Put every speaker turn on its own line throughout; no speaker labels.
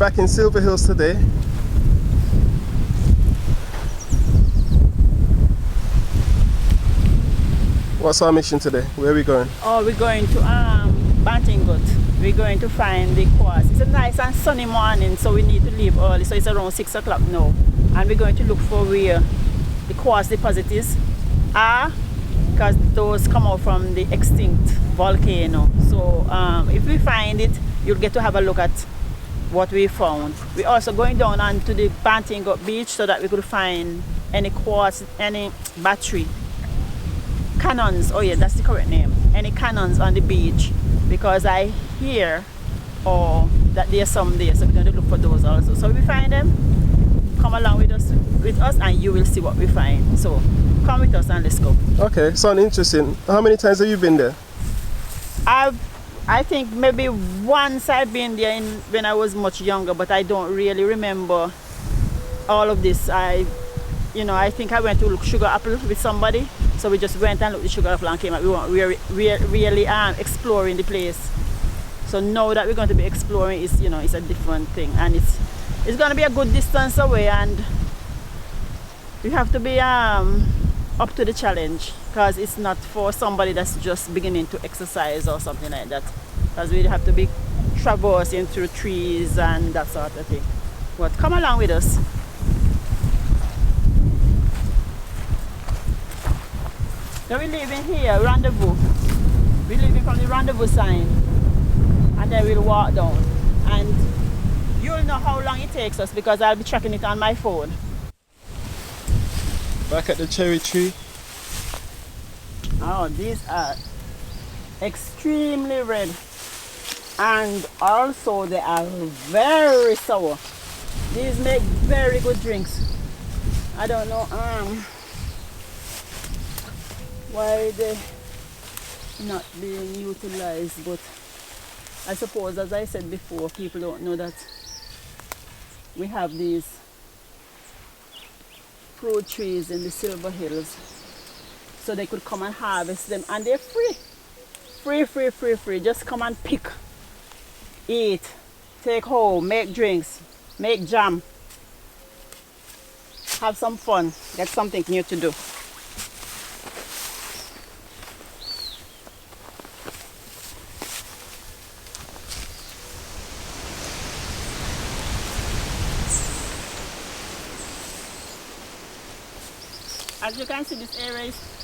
back in Silver Hills today. What's our mission today? Where are we going?
Oh, we're going to Bantin Ghaut. We're going to find the quartz. It's a nice and sunny morning, so we need to leave early. So it's around 6 o'clock now. And we're going to look for where the quartz deposit is. Because those come out from the extinct volcano. So if we find it, you'll get to have a look at what we found. We're also going down onto the Bantin Ghaut beach so that we could find any quartz, any battery cannons. Oh yeah, that's the correct name. Any cannons on the beach, because I hear that there's some there, so we're going to look for those also. So if we find them, come along with us and you will see what we find. So come with us and let's go.
Okay, sounds interesting. How many times have you been there?
I think maybe once I've been there when I was much younger, but I don't really remember all of this. I think I went to look sugar apple with somebody, so we just went and looked at the sugar apple and came out. We weren't really exploring the place. So now that we're going to be exploring, it's a different thing, and it's going to be a good distance away, and you have to be up to the challenge, because it's not for somebody that's just beginning to exercise or something like that, because we have to be traversing through trees and that sort of thing. But come along with us. So we're leaving here, rendezvous. We're leaving from the rendezvous sign, and then we'll walk down. And you'll know how long it takes us, because I'll be tracking it on my phone.
Back at the cherry tree.
Oh, these are extremely red, and also they are very sour. These make very good drinks. I don't know why they're not being utilized, but I suppose, as I said before, people don't know that we have these fruit trees in the Silver Hills, so they could come and harvest them, and they're free. Just come and pick, eat, take home, make drinks, make jam, have some fun, get something new to do. As you can see, this area is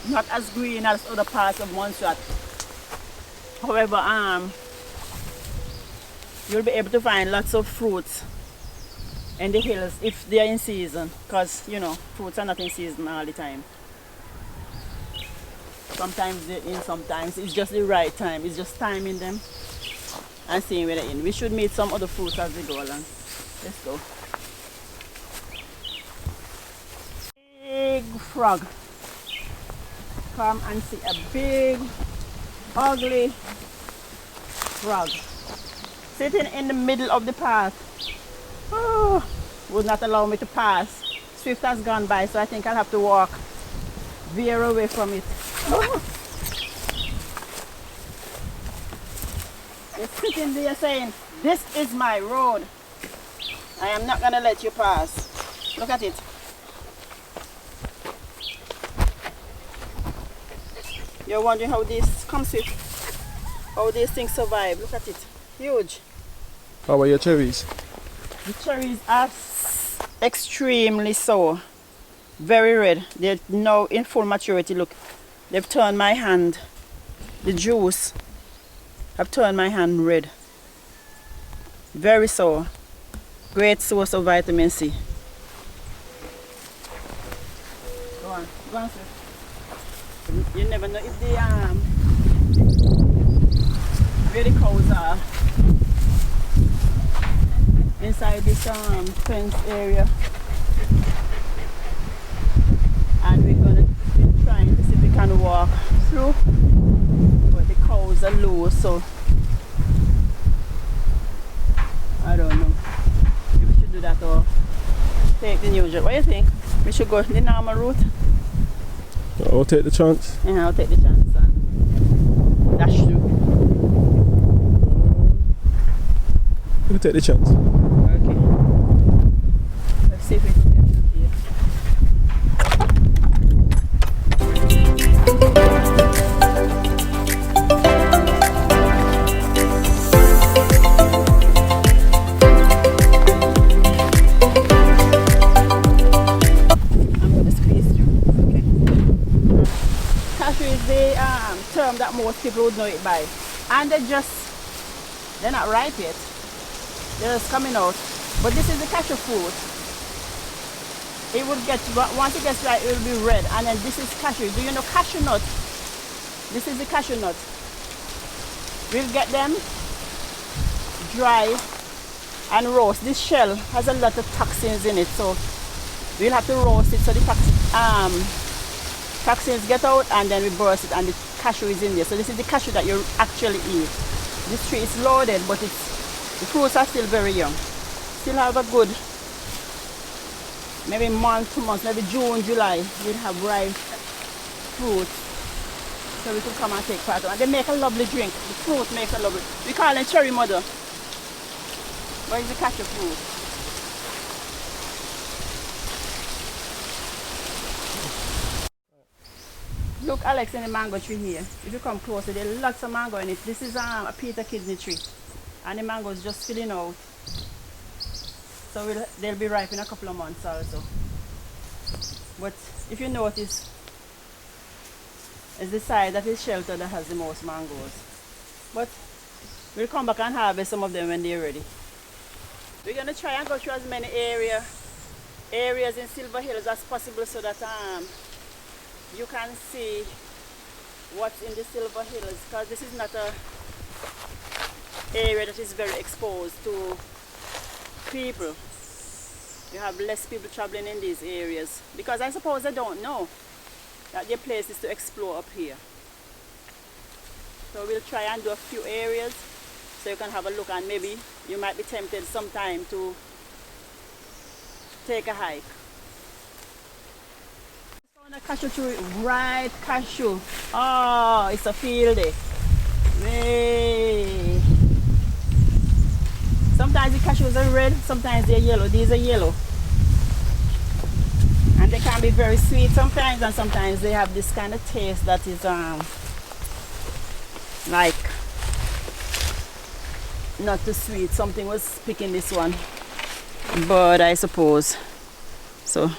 not as green as other parts of Montserrat. However, you'll be able to find lots of fruits in the hills if they are in season, because fruits are not in season all the time. Sometimes they're in, sometimes it's just the right time. It's just timing them and seeing where they're in. We should meet some other fruits as we go along. Let's go. Big frog. Come and see a big, ugly frog sitting in the middle of the path. Oh, would not allow me to pass. Swift has gone by, so I think I'll have to walk, veer away from it. Oh. It's sitting there saying, "This is my road. I am not gonna let you pass." Look at it. You're wondering how this comes with, how these things survive. Look at it, huge.
How are your cherries?
The cherries are extremely sour, very red. They're now in full maturity. Look, they've turned my hand, the juice have turned my hand red. Very sour, great source of vitamin C. Go on, sir. You never know if the where the cows are inside this fence area, and we're gonna be trying to see if we can walk through, but the cows are loose, so I don't know if we should do that or take the usual. What do you think? We should go the normal route?
I'll take the chance.
Yeah, I'll take the chance and dash through.
We'll take the chance.
see if we can get it here. I'm going to squeeze through. Okay. Cashew is the term that most people would know it by. And they're not ripe yet. They're just coming out. But this is the cashew fruit. It would get, once it gets ripe, it will be red. And then this is cashew. Do you know cashew nut? This is the cashew nut. We'll get them dry and roast. This shell has a lot of toxins in it, so we'll have to roast it so the toxins get out, and then we burst it and the cashew is in there. So this is the cashew that you actually eat. This tree is loaded, but the fruits are still very young. Still have a good, maybe month, 2 months, maybe June, July, we'll have ripe fruit. So we can come and take part of it. And they make a lovely drink. The fruit makes a lovely, we call it cherry mother. Where is the cashew fruit? Look, Alex, in the mango tree here. If you come closer, there are lots of mango in it. This is a Peter kidney tree. And the mango is just filling out. So they'll be ripe in a couple of months also. But if you notice, it's the side that is shelter that has the most mangoes. But we'll come back and harvest some of them when they're ready. We're going to try and go through as many areas in Silver Hills as possible so that you can see what's in the Silver Hills, because this is not a area that is very exposed to people. You have less people traveling in these areas, because I suppose they don't know that there are places to explore up here. So we'll try and do a few areas so you can have a look, and maybe you might be tempted sometime to take a hike. A cashew tree, right cashew. Oh, it's a field day. Hey. Sometimes the cashews are red, sometimes they're yellow. These are yellow. And they can be very sweet sometimes, and sometimes they have this kind of taste that is like not too sweet. Something was picking this one, but I suppose. So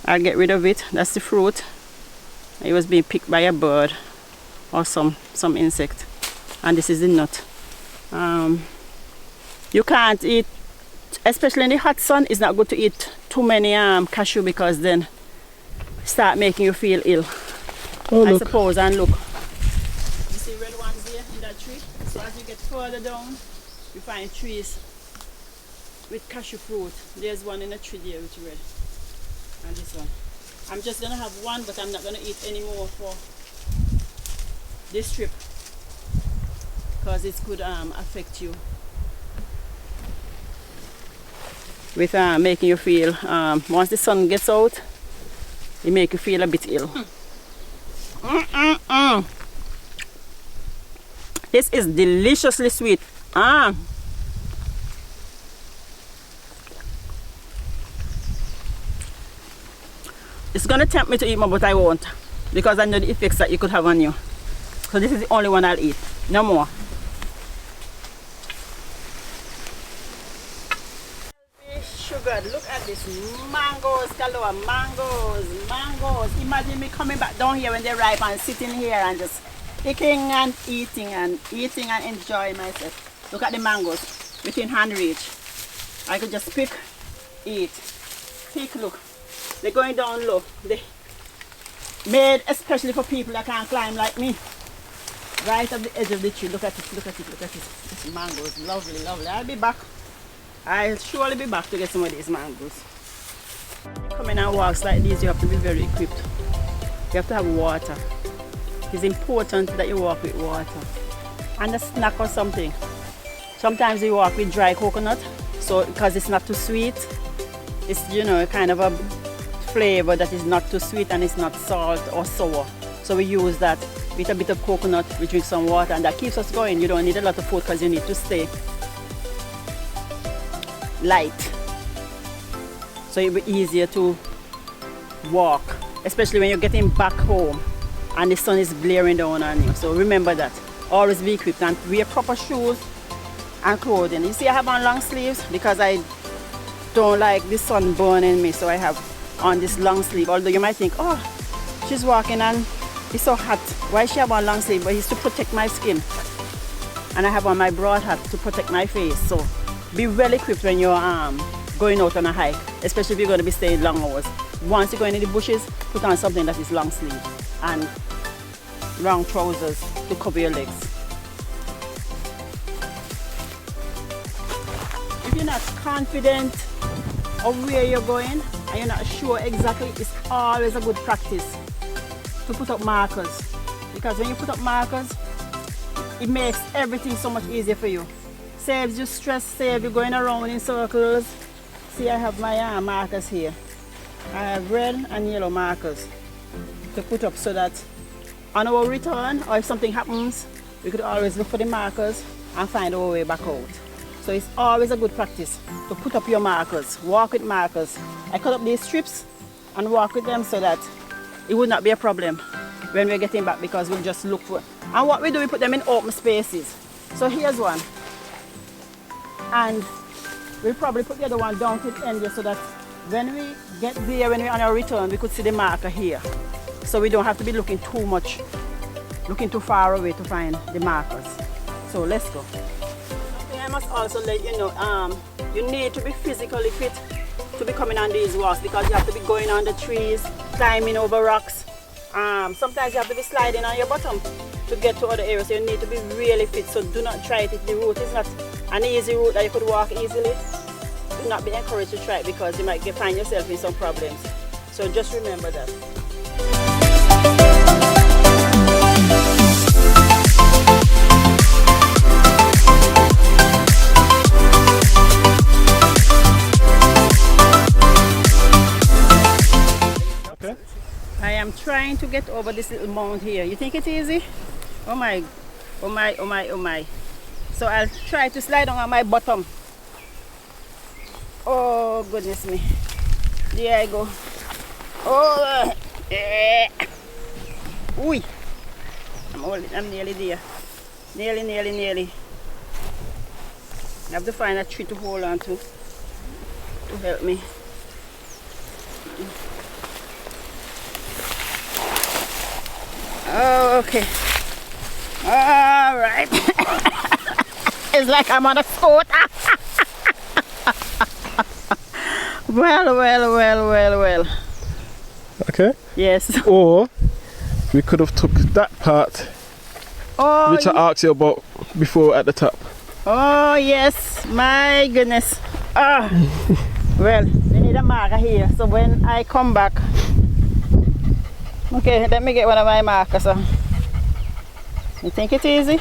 I'll get rid of it. That's the fruit. It was being picked by a bird or some insect. And this is the nut. You can't eat, especially in the hot sun, it's not good to eat too many cashew, because then start making you feel ill.
Oh,
I
look.
suppose. And look, you see red ones there in that tree? So as you get further down, you find trees with cashew fruit. There's one in a tree there with red. And this one. I'm just gonna have one, but I'm not gonna eat any more for this trip, because it could affect you with making you feel, once the sun gets out, it make you feel a bit ill. This is deliciously sweet. It's gonna tempt me to eat more, but I won't, because I know the effects that you could have on you. So this is the only one I'll eat. No more. Sugar, look at this. Mangoes, galore. Mangoes. Imagine me coming back down here when they're ripe and sitting here and just picking and eating and enjoying myself. Look at the mangoes within hand reach. I could just pick, eat. Pick, look. They're going down low. They made especially for people that can't climb like me. Right at the edge of the tree. Look at it. This mango is lovely. I'll be back. I'll surely be back to get some of these mangoes. Coming and walks like these, you have to be very equipped. You have to have water. It's important that you walk with water. And a snack or something. Sometimes you walk with dry coconut, so because it's not too sweet. It's, you know, kind of a flavor that is not too sweet, and it's not salt or sour. So we use that with a bit of coconut. We drink some water, and that keeps us going. You don't need a lot of food because you need to stay light. so it'll be easier to walk, especially when you're getting back home and the sun is blaring down on you. So remember that. Always be equipped and wear proper shoes and clothing. You see I have on long sleeves because I don't like the sun burning me, so I have on this long sleeve. Although you might think, oh, she's walking and it's so hot, why she have on long sleeve? But it's to protect my skin. And I have on my broad hat to protect my face. So be well equipped when you're going out on a hike, especially if you're going to be staying long hours. Once you go into the bushes, put on something that is long sleeve and long trousers to cover your legs. If you're not confident of where you're going and you're not sure exactly, it's always a good practice to put up markers, because when you put up markers, it makes everything so much easier for you. Saves you stress, saves you going around in circles. See, I have my markers here. I have red and yellow markers to put up so that on our return, or if something happens, we could always look for the markers and find our way back out. So it's always a good practice to put up your markers, walk with markers. I cut up these strips and walk with them so that it would not be a problem when we're getting back, because we'll just look for. And what we do, we put them in open spaces. So here's one. And we'll probably put the other one down to the end here so that when we get there, when we're on our return, we could see the marker here. So we don't have to be looking too far away to find the markers. So let's go. I must also let you know, you need to be physically fit to be coming on these walks, because you have to be going on the trees, climbing over rocks. Sometimes you have to be sliding on your bottom to get to other areas. So you need to be really fit. So do not try it if the route is not an easy route that you could walk easily. Do not be encouraged to try it, because you might find yourself in some problems. So just remember that.
Okay.
I am trying to get over this little mound here. You think it's easy? Oh my, oh my, oh my, oh my. So I'll try to slide on my bottom. Oh goodness me. There I go. Oh, Ui. I'm nearly there. Nearly. I have to find a tree to hold on to help me. Oh, okay. All right. It's like I'm on a scooter. Well.
Okay.
Yes.
Or we could have took that part,
Oh,
which I asked you about before at the top.
oh yes. My goodness. Ah. Well, we need a marker here. So when I come back. Okay, let me get one of my markers. You think it's easy?